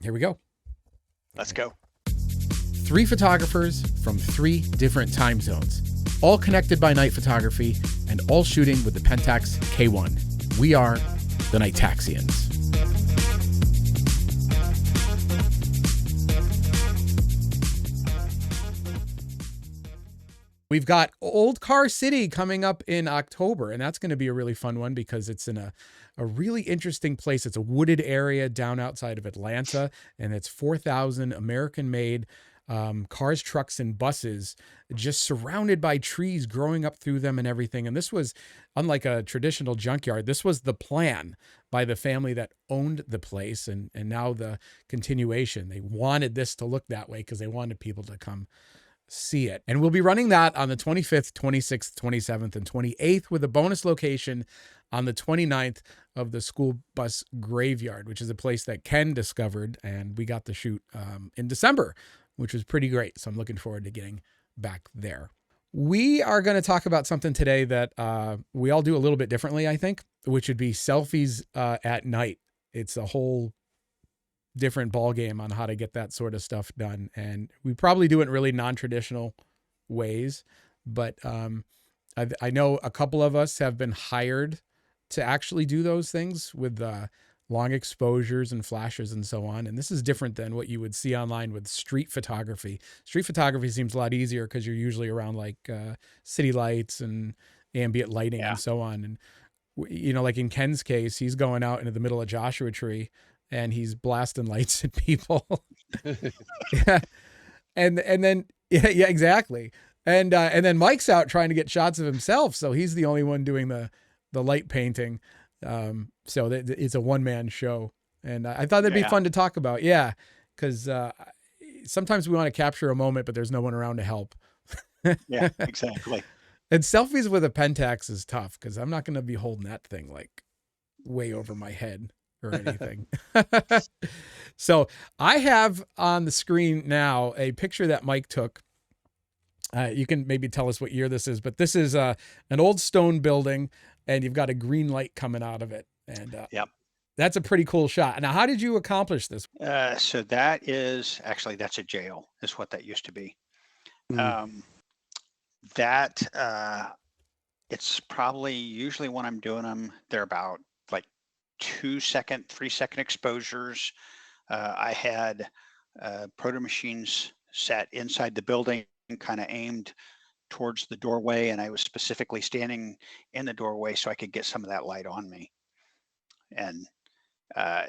Here we go. Let's go. 3 photographers from 3 different time zones, all connected by night photography and all shooting with the Pentax K1. We are the Nightaxians. We've got Old Car City coming up in October, and that's going to be a really fun one because it's in a really interesting place. It's a wooded area down outside of Atlanta, and it's 4,000 American-made cars, trucks, and buses just surrounded by trees growing up through them and everything. And this was, unlike a traditional junkyard, this was the plan by the family that owned the place, and now the continuation. They wanted this to look that way because they wanted people to come see it. And we'll be running that on the 25th, 26th, 27th, and 28th with a bonus location on the 29th of the school bus graveyard, which is a place that Ken discovered, and we got to shoot in December, which was pretty great. So I'm looking forward to getting back there. We are going to talk about something today that we all do a little bit differently, I think, which would be selfies at night. It's a whole different ball game on how to get that sort of stuff done, and we probably do it in really non-traditional ways. But I know a couple of us have been hired to actually do those things with long exposures and flashes and so on. And this is different than what you would see online with street photography. Street photography seems a lot easier because you're usually around like city lights and ambient lighting and so on. And you know, like in Ken's case, he's going out into the middle of Joshua Tree and he's blasting lights at people. Yeah. And then, yeah, exactly. And then Mike's out trying to get shots of himself. So he's the only one doing the light painting. So it's a one-man show. And I thought that'd be fun to talk about. Yeah. Cause sometimes we want to capture a moment, but there's no one around to help. Yeah, exactly. And selfies with a Pentax is tough because I'm not going to be holding that thing like way over my head or anything. So I have on the screen now a picture that Mike took. You can maybe tell us what year this is, but this is an old stone building and you've got a green light coming out of it. And Yep. That's a pretty cool shot. Now, how did you accomplish this? So that is actually, that's a jail is what that used to be. It's probably usually when I'm doing them, they're about like 2-second, 3-second exposures. I had proto machines set inside the building, kind of aimed towards the doorway, and I was specifically standing in the doorway so I could get some of that light on me. And I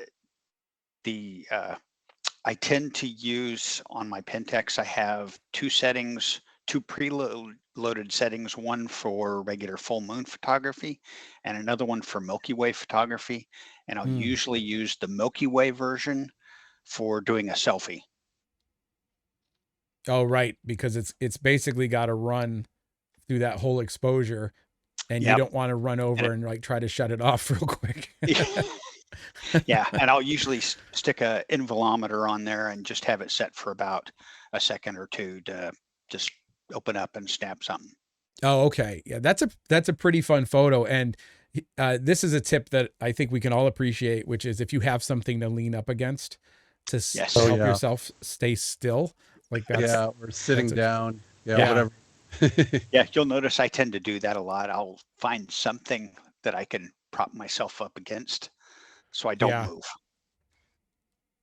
tend to use on my Pentax, I have 2 settings, 2 preloaded settings, one for regular full moon photography and another one for Milky Way photography. And I'll usually use the Milky Way version for doing a selfie. Oh, right. Because it's basically got to run through that whole exposure and you don't want to run over and like try to shut it off real quick. Yeah. And I'll usually stick a involumeter on there and just have it set for about a second or two to just open up and snap something. Oh, okay. Yeah, that's a pretty fun photo. And this is a tip that I think we can all appreciate, which is if you have something to lean up against to help yourself stay still. Like that's, or sitting down. Whatever. Yeah, you'll notice I tend to do that a lot. I'll find something that I can prop myself up against so I don't move.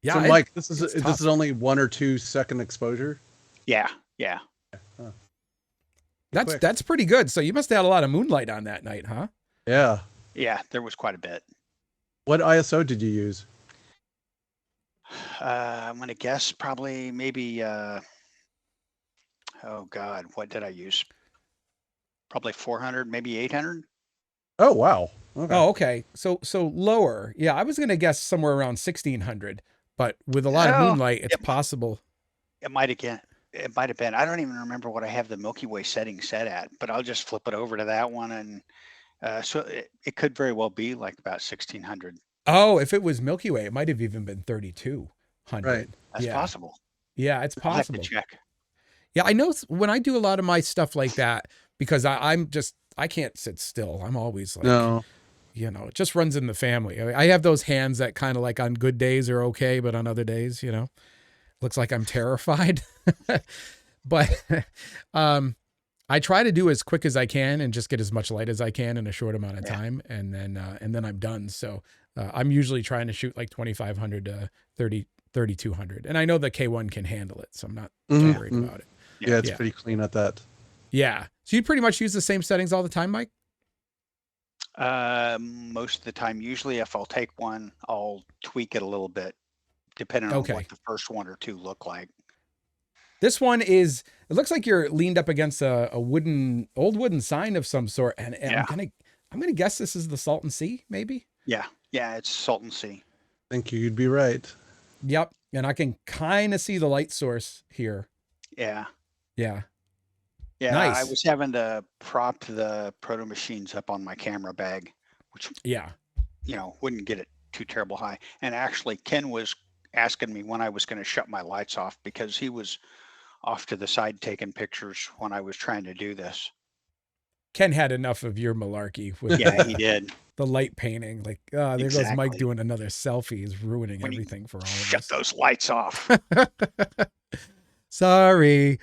Yeah. So Mike, this is only 1 or 2 second exposure? Yeah. Huh. That's pretty good. So you must have had a lot of moonlight on that night, huh? Yeah. Yeah, there was quite a bit. What ISO did you use? I'm going to guess probably maybe, oh God, what did I use? Probably 400, maybe 800. Oh, wow. Okay. Oh, okay. So lower. Yeah, I was going to guess somewhere around 1600, but with a lot of moonlight, it's possible. It might have been. I don't even remember what I have the Milky Way setting set at, but I'll just flip it over to that one. And so it could very well be like about 1600. Oh, if it was Milky Way, it might have even been 3200. Right. That's possible. Yeah, it's possible. I'll have to check. Yeah, I know when I do a lot of my stuff like that, because I can't sit still. I'm always like you know, it just runs in the family. I have those hands that kind of like on good days are okay, but on other days, you know, looks like I'm terrified. But I try to do as quick as I can and just get as much light as I can in a short amount of time, and then I'm done. So I'm usually trying to shoot like 2500 to 3200, and I know the K1 can handle it, so I'm not too worried about it. Yeah, it's pretty clean at that. Yeah. So you pretty much use the same settings all the time, Mike? Most of the time. Usually if I'll take one, I'll tweak it a little bit depending on what the first one or two look like. This one is, it looks like you're leaned up against a old wooden sign of some sort. And I'm gonna guess this is the Salton Sea, maybe? Yeah. Yeah, it's Salton Sea. I think you'd be right. Yep. And I can kind of see the light source here. Yeah. Yeah. Yeah, nice. I was having to prop the proto machines up on my camera bag, which wouldn't get it too terrible high. And actually, Ken was asking me when I was going to shut my lights off because he was off to the side taking pictures when I was trying to do this. Ken had enough of your malarkey with he did. The light painting. Like, there goes Mike doing another selfie. He's ruining everything for all of us. Shut those lights off. Sorry.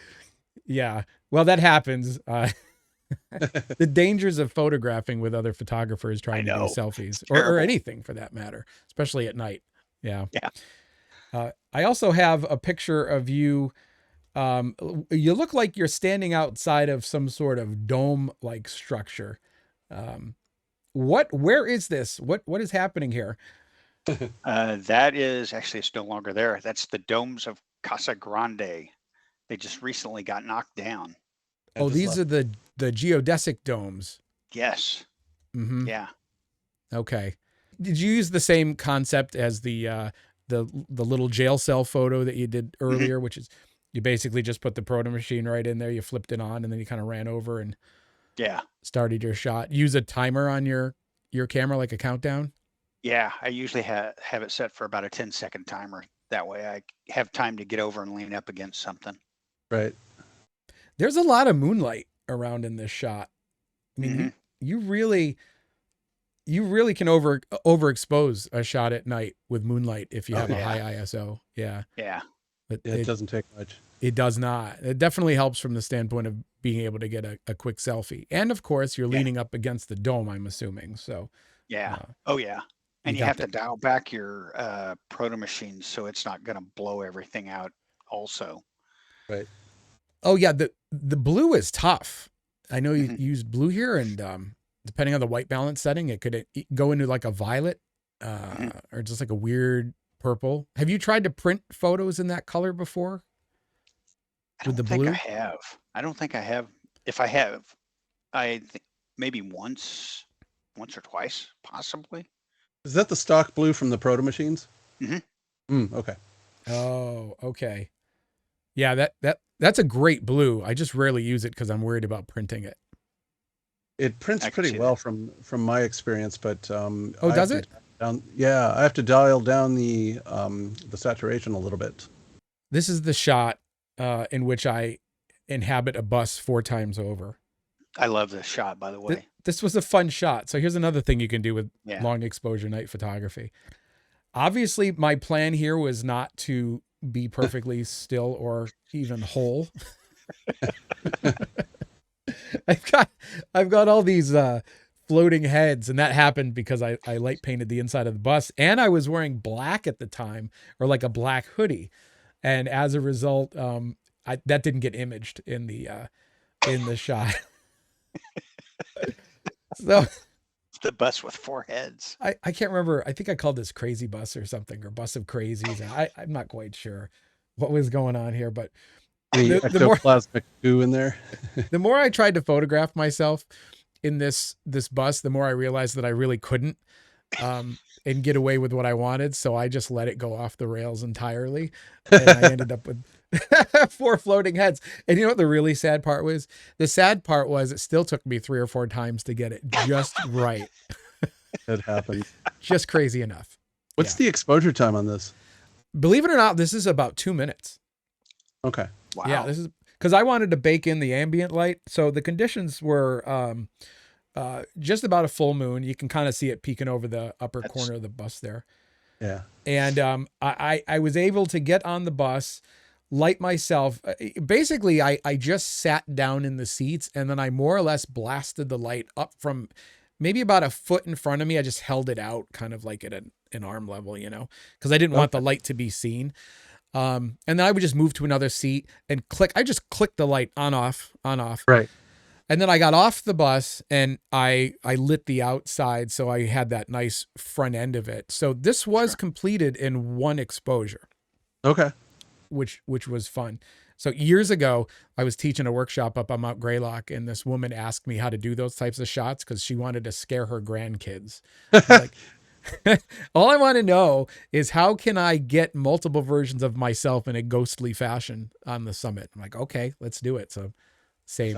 Yeah. Well, that happens. The dangers of photographing with other photographers trying to do selfies or anything for that matter, especially at night. Yeah. Yeah. I also have a picture of you. You look like you're standing outside of some sort of dome-like structure. Where is this? What is happening here? That is actually, it's no longer there. That's the domes of Casa Grande. They just recently got knocked down. Oh, these are the geodesic domes. Yes. Mm-hmm. Yeah. Okay. Did you use the same concept as the little jail cell photo that you did earlier, which is you basically just put the proto machine right in there, you flipped it on, and then you kind of ran over and started your shot. Use a timer on your camera, like a countdown? Yeah, I usually have it set for about a 10-second timer. That way I have time to get over and lean up against something. Right. There's a lot of moonlight around in this shot. I mean, you really can overexpose a shot at night with moonlight if you have a high ISO. Yeah. Yeah. But it doesn't take much. It does not. It definitely helps from the standpoint of being able to get a quick selfie. And of course, you're leaning up against the dome, I'm assuming. So yeah. And you have to dial back your proto machines so it's not going to blow everything out also. Right. Oh yeah, the blue is tough. I know you use blue here, and depending on the white balance setting, it could go into like a violet or just like a weird purple. Have you tried to print photos in that color before? I don't think I have. I don't think I have. If I have, I think maybe once or twice, possibly. Is that the stock blue from the proto machines? Okay. Oh, okay. Yeah, that's a great blue. I just rarely use it because I'm worried about printing it. It prints pretty well from my experience, but does it? I have to dial down the saturation a little bit. This is the shot in which I inhabit a bus 4 times over. I love this shot, by the way. This was a fun shot. So here's another thing you can do with long exposure night photography. Obviously, my plan here was not to be perfectly still or even whole. I've got all these floating heads, and that happened because I light painted the inside of the bus, and I was wearing black at the time, or like a black hoodie, and as a result, that didn't get imaged in the shot. So the bus with 4 heads. I can't remember. I think I called this Crazy Bus or something, or Bus of Crazies. I'm not quite sure what was going on here, but the ectoplasmic goo in there. The more I tried to photograph myself in this bus, the more I realized that I really couldn't and get away with what I wanted. So I just let it go off the rails entirely. And I ended up with 4 floating heads. And you know what the really sad part was? The sad part was it still took me 3 or 4 times to get it just right. It happened. Just crazy enough. What's the exposure time on this? Believe it or not, this is about 2 minutes. Okay. Wow. Yeah, this is because I wanted to bake in the ambient light. So the conditions were just about a full moon. You can kind of see it peeking over the upper That's corner of the bus there. Yeah. And I was able to get on the bus, light myself. Basically, I just sat down in the seats, and then I more or less blasted the light up from maybe about a foot in front of me. I just held it out kind of like at an arm level, because I didn't want the light to be seen. And then I would just move to another seat and click. I just clicked the light on, off, on, off. Right. And then I got off the bus and I lit the outside. So I had that nice front end of it. So this was completed in one exposure. Okay. Which was fun. So years ago, I was teaching a workshop up on Mount Greylock, and this woman asked me how to do those types of shots because she wanted to scare her grandkids. Like, all I want to know is how can I get multiple versions of myself in a ghostly fashion on the summit? I'm like, okay, let's do it. So same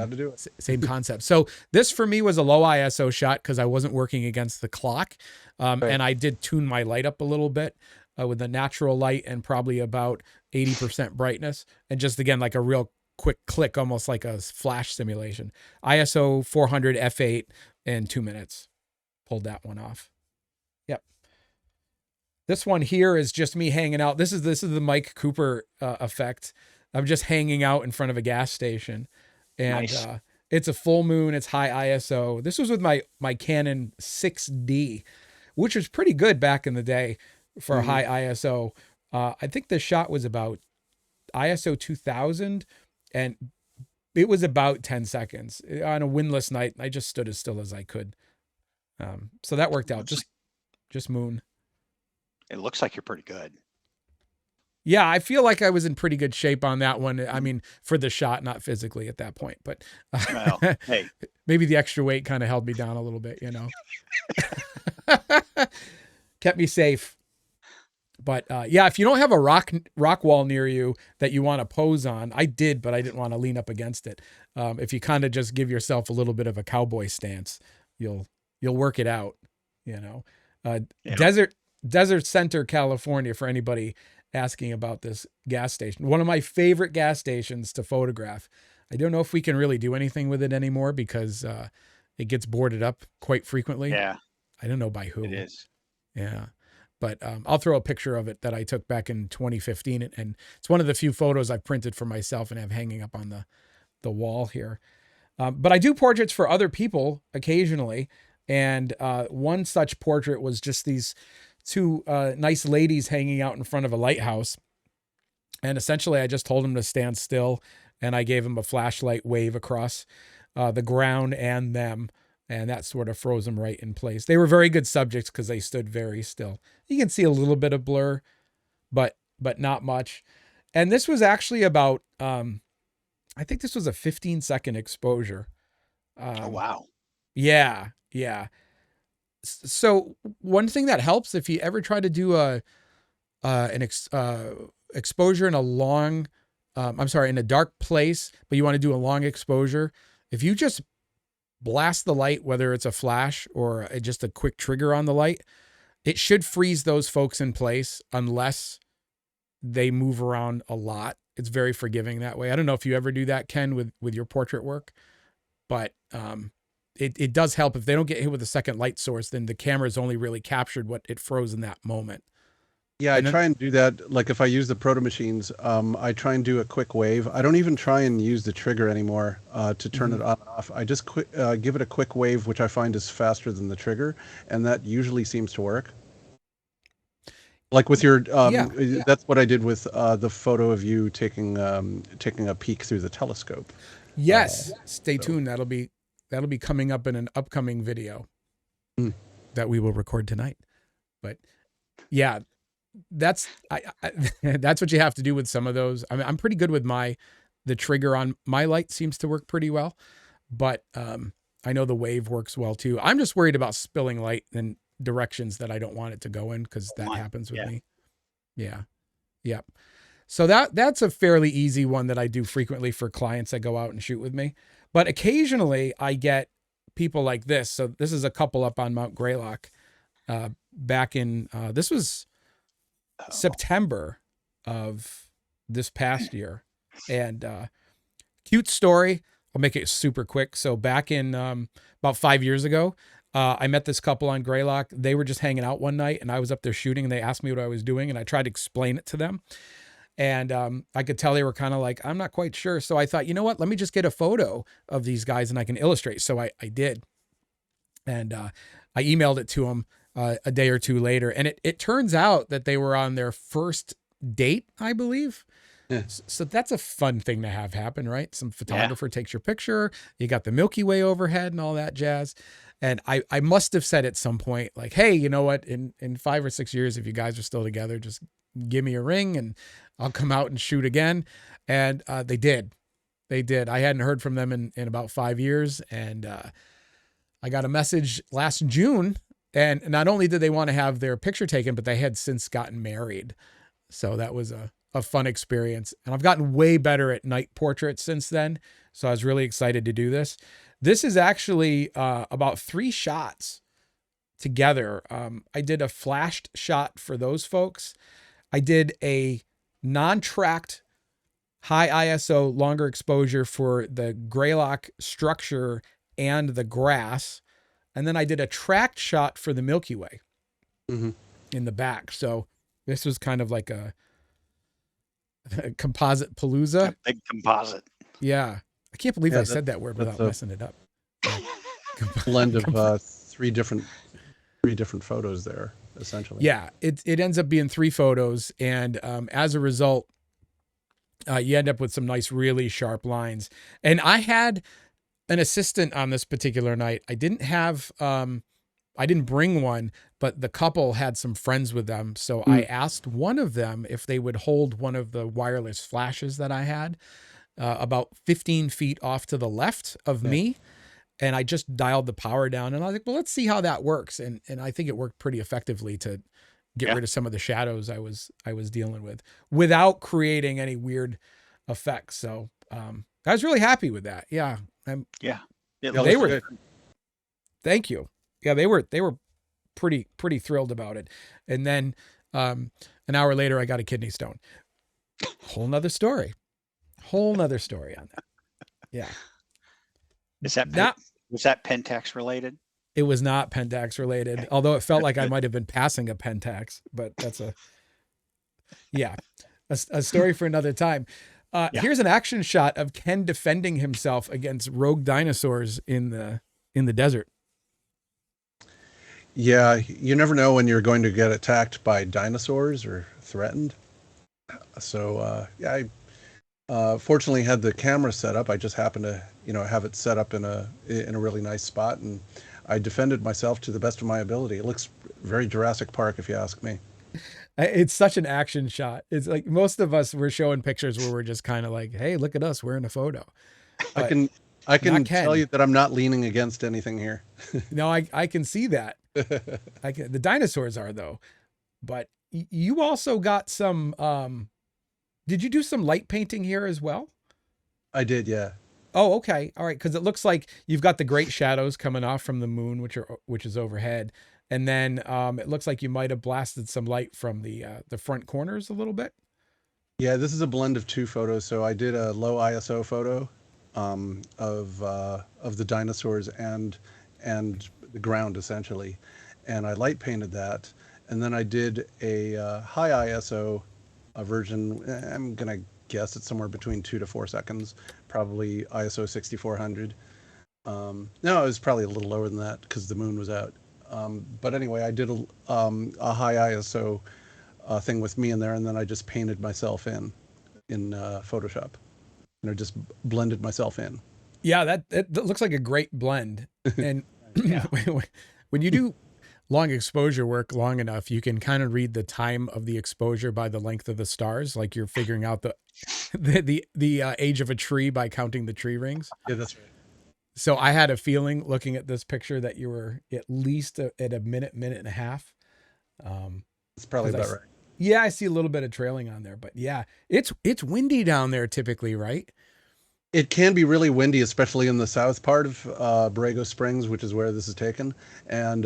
concept. So this for me was a low ISO shot because I wasn't working against the clock. And I did tune my light up a little bit with the natural light and probably about 80% brightness. And just again, like a real quick click, almost like a flash simulation. ISO 400 f8 in 2 minutes. Pulled that one off. Yep. This one here is just me hanging out. This is the Mike Cooper effect. I'm just hanging out in front of a gas station. And nice. It's a full moon. It's high ISO. This was with my Canon 6D, which was pretty good back in the day for a high ISO. I think the shot was about ISO 2000, and it was about 10 seconds on a windless night. I just stood as still as I could. So that worked out. Just moon. It looks like you're pretty good. Yeah, I feel like I was in pretty good shape on that one. I mean, for the shot, not physically at that point, but well, hey, maybe the extra weight kind of held me down a little bit, kept me safe. But yeah, if you don't have a rock wall near you that you want to pose on, I did, but I didn't want to lean up against it. If you kind of just give yourself a little bit of a cowboy stance, you'll work it out. Desert Center, California, for anybody asking about this gas station. One of my favorite gas stations to photograph. I don't know if we can really do anything with it anymore because it gets boarded up quite frequently. Yeah. I don't know by who. It is. Yeah. But I'll throw a picture of it that I took back in 2015. And it's one of the few photos I've printed for myself and have hanging up on the wall here. But I do portraits for other people occasionally. And one such portrait was just these two nice ladies hanging out in front of a lighthouse. And essentially I just told them to stand still. And I gave them a flashlight wave across the ground and them. And that sort of froze them right in place. They were very good subjects because they stood very still. You can see a little bit of blur, but not much. And this was actually about, I think this was a 15-second exposure. Oh, wow. Yeah. So one thing that helps if you ever try to do an exposure in in a dark place, but you want to do a long exposure, if you just blast the light, whether it's a flash or just a quick trigger on the light, it should freeze those folks in place unless they move around a lot. It's very forgiving that way. I don't know if you ever do that, Ken, with your portrait work, but it does help. If they don't get hit with a second light source, then the camera's only really captured what it froze in that moment. Yeah, I try and do that. Like if I use the proto machines, I try and do a quick wave. I don't even try and use the trigger anymore to turn it on and off. I just give it a quick wave, which I find is faster than the trigger, and that usually seems to work. Like with your, that's what I did with the photo of you taking a peek through the telescope. Yes, stay tuned. That'll be coming up in an upcoming video that we will record tonight. But yeah. That's that's what you have to do with some of those. I mean, I'm pretty good with the trigger on my light seems to work pretty well, but I know the wave works well too. I'm just worried about spilling light in directions that I don't want it to go in because that happens with me. Yeah. Yep. So that's a fairly easy one that I do frequently for clients that go out and shoot with me. But occasionally I get people like this. So this is a couple up on Mount Greylock back in, this was September of this past year. And cute story. I'll make it super quick. So back in about 5 years ago, I met this couple on Greylock. They were just hanging out one night, and I was up there shooting, and they asked me what I was doing, and I tried to explain it to them. And I could tell they were kind of like, I'm not quite sure. So I thought, you know what? Let me just get a photo of these guys, and I can illustrate. So I did. And I emailed it to them a day or two later. And it turns out that they were on their first date, I believe. Yeah. So that's a fun thing to have happen, right? Some photographer takes your picture. You got the Milky Way overhead and all that jazz. And I must have said at some point, like, hey, you know what? In 5 or 6 years, if you guys are still together, just give me a ring and I'll come out and shoot again. And they did. They did. I hadn't heard from them in about 5 years. And I got a message last June. And not only did they want to have their picture taken, but they had since gotten married. So that was a fun experience. And I've gotten way better at night portraits since then. So I was really excited to do this. This is actually about 3 shots together. I did a flashed shot for those folks. I did a non-tracked high ISO longer exposure for the Greylock structure and the grass. And then I did a tracked shot for the Milky Way in the back. So this was kind of like a composite palooza. A big composite. Yeah. I can't believe I said that word without messing it up. Blend of three different photos there, essentially. Yeah, it ends up being 3 photos, and as a result, you end up with some nice, really sharp lines. And I had an assistant on this particular night. I didn't bring one, but the couple had some friends with them. So I asked one of them if they would hold one of the wireless flashes that I had about 15 feet off to the left of me. And I just dialed the power down, and I was like, well, let's see how that works. And I think it worked pretty effectively to get rid of some of the shadows I was dealing with without creating any weird effects. So I was really happy with that. Yeah. They were, thank you. Yeah, they were pretty thrilled about it. And then an hour later, I got a kidney stone. Whole nother story on that. Yeah. Was that Pentax related? It was not Pentax related, although it felt like I might have been passing a Pentax, but that's a story for another time. Here's an action shot of Ken defending himself against rogue dinosaurs in the desert. Yeah, you never know when you're going to get attacked by dinosaurs or threatened. So I fortunately had the camera set up. I just happened to have it set up in a really nice spot, and I defended myself to the best of my ability. It looks very Jurassic Park, if you ask me. It's such an action shot. It's like most of us were showing pictures where we're just kind of like, hey, look at us, we're in a photo. But I can tell you that I'm not leaning against anything here. No, I can see that. The dinosaurs are, though. But you also got some did you do some light painting here as well? I did, yeah. Oh, okay. All right. Because it looks like you've got the great shadows coming off from the moon, which is overhead. And then it looks like you might have blasted some light from the front corners a little bit. Yeah, this is a blend of 2 photos. So I did a low ISO photo of the dinosaurs and the ground, essentially. And I light painted that. And then I did a high ISO version. I'm going to guess it's somewhere between 2 to 4 seconds, probably ISO 6400. No, it was probably a little lower than that because the moon was out. But anyway, I did a high ISO thing with me in there, and then I just painted myself in Photoshop. And I just blended myself in. Yeah, that looks like a great blend. And when you do long exposure work long enough, you can kind of read the time of the exposure by the length of the stars. Like you're figuring out the age of a tree by counting the tree rings. Yeah, that's right. So I had a feeling looking at this picture that you were at least at a minute and a half. It's probably about right. Yeah, I see a little bit of trailing on there, but yeah, it's windy down there typically, right? It can be really windy, especially in the south part of Borrego Springs, which is where this is taken. And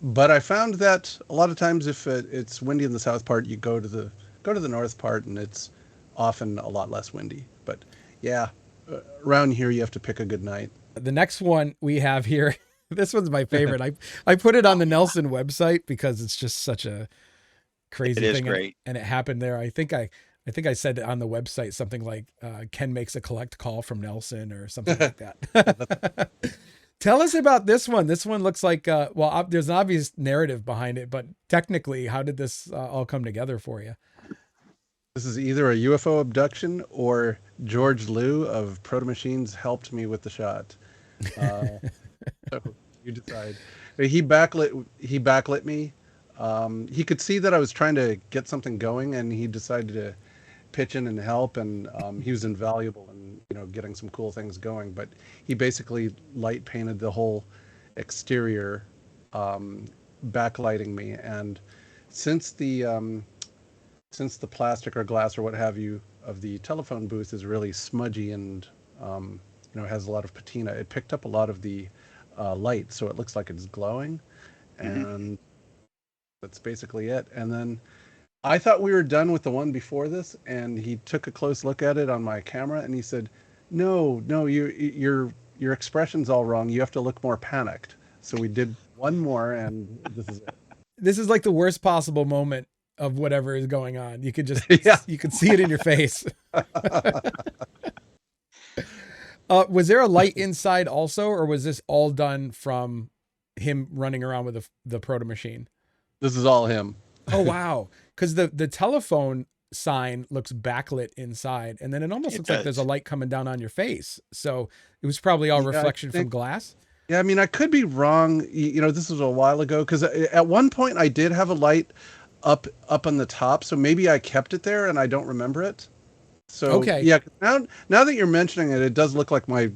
but I found that a lot of times if it's windy in the south part, you go to the north part, and it's often a lot less windy. But yeah, around here you have to pick a good night. The next one we have here, this one's my favorite. I put it on the Nelson website because it's just such a It crazy is thing, great. and it happened there. I think I said on the website something like Ken makes a collect call from Nelson or something like that. Tell us about this one. This one looks like there's an obvious narrative behind it, but technically, how did this all come together for you? This is either a UFO abduction or George Liu of Proto Machines helped me with the shot. Uh, so you decide. He backlit me. He could see that I was trying to get something going, and he decided to pitch in and help. And he was invaluable in getting some cool things going. But he basically light painted the whole exterior, backlighting me. And since the since the plastic or glass or what have you of the telephone booth is really smudgy and has a lot of patina, it picked up a lot of the light, so it looks like it's glowing, and that's basically it. And then I thought we were done with the one before this, and he took a close look at it on my camera, and he said, "No, your expression's all wrong. You have to look more panicked." So we did one more, and this is it. This is like the worst possible moment of whatever is going on. You could just, Yeah. you could see it in your face. Was there a light inside also, or was this all done from him running around with the proto machine? This is all him. Oh, wow. Because the telephone sign looks backlit inside, and then it almost looks like there's a light coming down on your face. So it was probably all reflection from glass. Yeah, I mean, I could be wrong. This was a while ago, because at one point I did have a light up on the top, so maybe I kept it there and I don't remember it. So Okay. yeah, now that you're mentioning it, it does look like my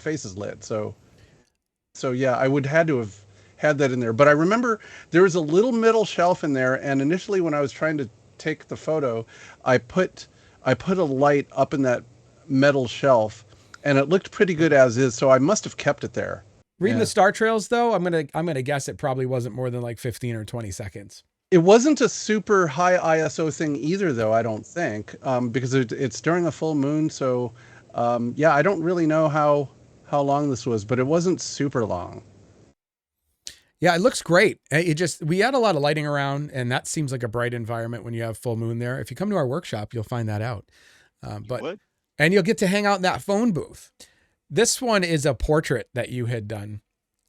face is lit. So yeah, I would had to have had that in there. But I remember there was a little middle shelf in there, and initially when I was trying to take the photo, I put a light up in that metal shelf, and it looked pretty good as is. So I must have kept it there. Reading the star trails though, I'm gonna guess it probably wasn't more than like 15 or 20 seconds. It wasn't a super high ISO thing either, though, I don't think, because it's during a full moon. So, yeah, I don't really know how long this was, but it wasn't super long. Yeah, it looks great. We had a lot of lighting around, and that seems like a bright environment when you have full moon there. If you come to our workshop, you'll find that out. And you'll get to hang out in that phone booth. This one is a portrait that you had done,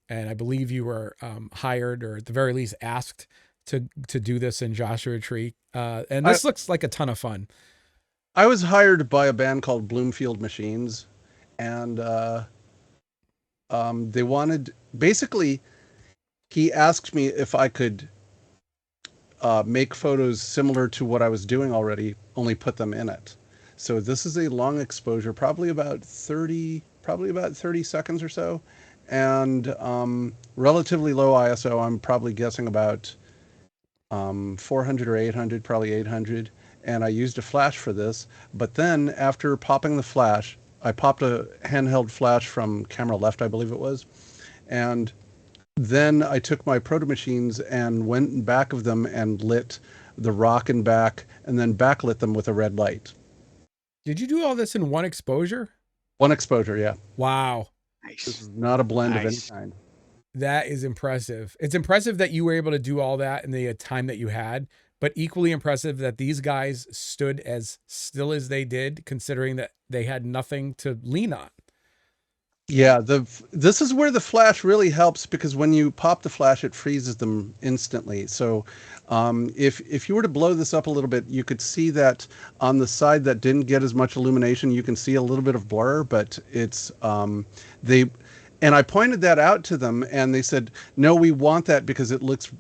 and I believe you were hired, or at the very least asked to do this in Joshua Tree. And this looks like a ton of fun. I was hired by a band called Bloomfield Machines, and they wanted, basically, he asked me if I could make photos similar to what I was doing already, only put them in it. So this is a long exposure, probably about 30 seconds or so, and relatively low ISO. I'm probably guessing about 400 or 800, probably 800. And I used a flash for this. But then after popping the flash, I popped a handheld flash from camera left, I believe it was. And then I took my Proto Machines and went in back of them and lit the rock in back, and then backlit them with a red light. Did you do all this in one exposure? One exposure, yeah. Wow. Nice. This is not a blend of any kind. That is impressive. It's impressive that you were able to do all that in the time that you had, but equally impressive that these guys stood as still as they did, considering that they had nothing to lean on. Yeah, this is where the flash really helps, because when you pop the flash, it freezes them instantly. So if you were to blow this up a little bit, you could see that on the side that didn't get as much illumination, you can see a little bit of blur, but it's and I pointed that out to them, and they said, "No, we want that because it looks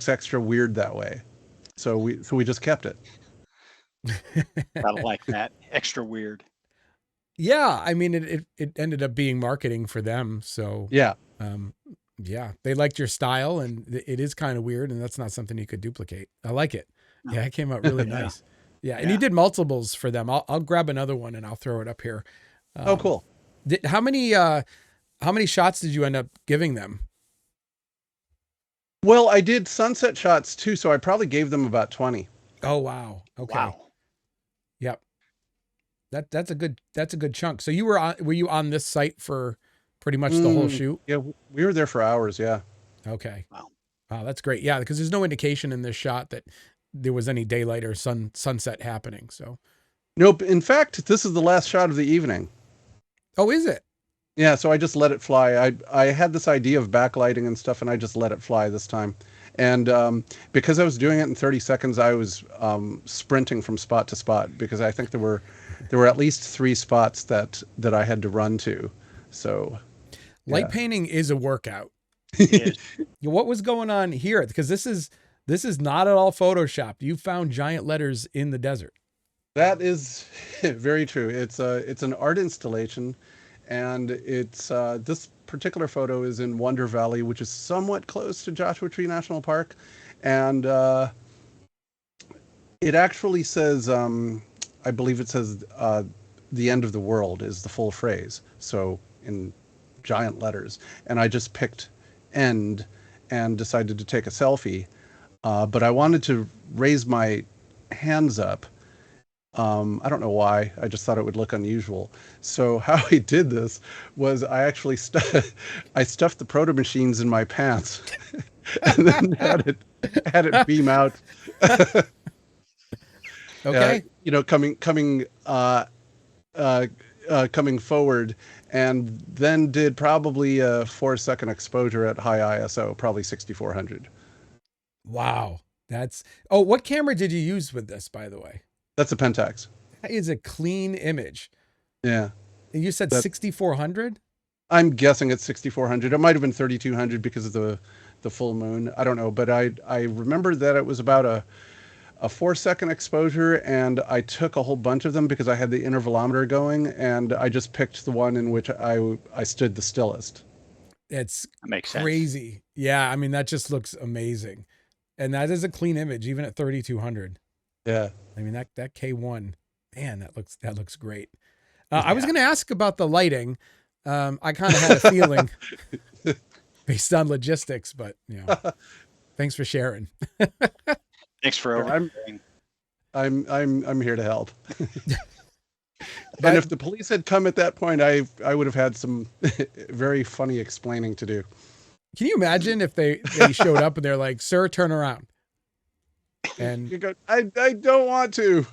extra weird that way." So we just kept it. I like that. Extra weird. Yeah, I mean, it ended up being marketing for them. So yeah, yeah, they liked your style, and it is kind of weird, and that's not something you could duplicate. I like it. Yeah, it came out really nice. Yeah, and you did multiples for them. I'll grab another one and I'll throw it up here. Oh, cool. How many shots did you end up giving them? Well, I did sunset shots too, so I probably gave them about 20. Oh, wow. Okay. Wow. Yep. That's a good chunk. So were you on this site for pretty much the whole Mm, shoot? yeah, we were there for hours. Yeah. Okay. Wow. Wow, that's great. Yeah, because there's no indication in this shot that there was any daylight or sunset happening. So, Nope. In fact, this is the last shot of the evening. oh, is it? Yeah, so I just let it fly. I had this idea of backlighting and stuff, and I just let it fly this time. And because I was doing it in 30 seconds, I was sprinting from spot to spot because I think there were at least 3 spots that I had to run to. So Light yeah, painting is a workout. It is. What was going on here? Because this is not at all photoshopped. You found giant letters in the desert. that is very true. It's an art installation, and it's this particular photo is in Wonder Valley, which is somewhat close to Joshua Tree National Park, and it actually says, I believe it says, the end of the world is the full phrase. So in giant letters. And I just picked end and decided to take a selfie. But I wanted to raise my hands up. I don't know why. I just thought it would look unusual. So how I did this was I actually I stuffed the proto machines in my pants and then had it beam out. Okay. You know, coming forward, and then did probably a 4-second exposure at high ISO, probably 6400. Wow. Oh, what camera did you use with this, by the way? That's a Pentax. That is a clean image. Yeah, And you said that 6400? I'm guessing it's 6400. It might have been 3200 because of the full moon. I don't know, but I remember that it was about a 4-second exposure, and I took a whole bunch of them because I had the intervalometer going, and I just picked the one in which I stood the stillest. It's That makes sense. crazy. Yeah, I mean that just looks amazing. And that is a clean image even at 3200. Yeah. I mean that K1, man, that looks great. I was going to ask about the lighting. I kind of had a feeling based on logistics, but thanks for sharing. Thanks for overhearing. I'm here to help. But And if the police had come at that point, I would have had some very funny explaining to do. can you imagine if they showed up and they're like, "Sir, turn around." And You go, I don't want to.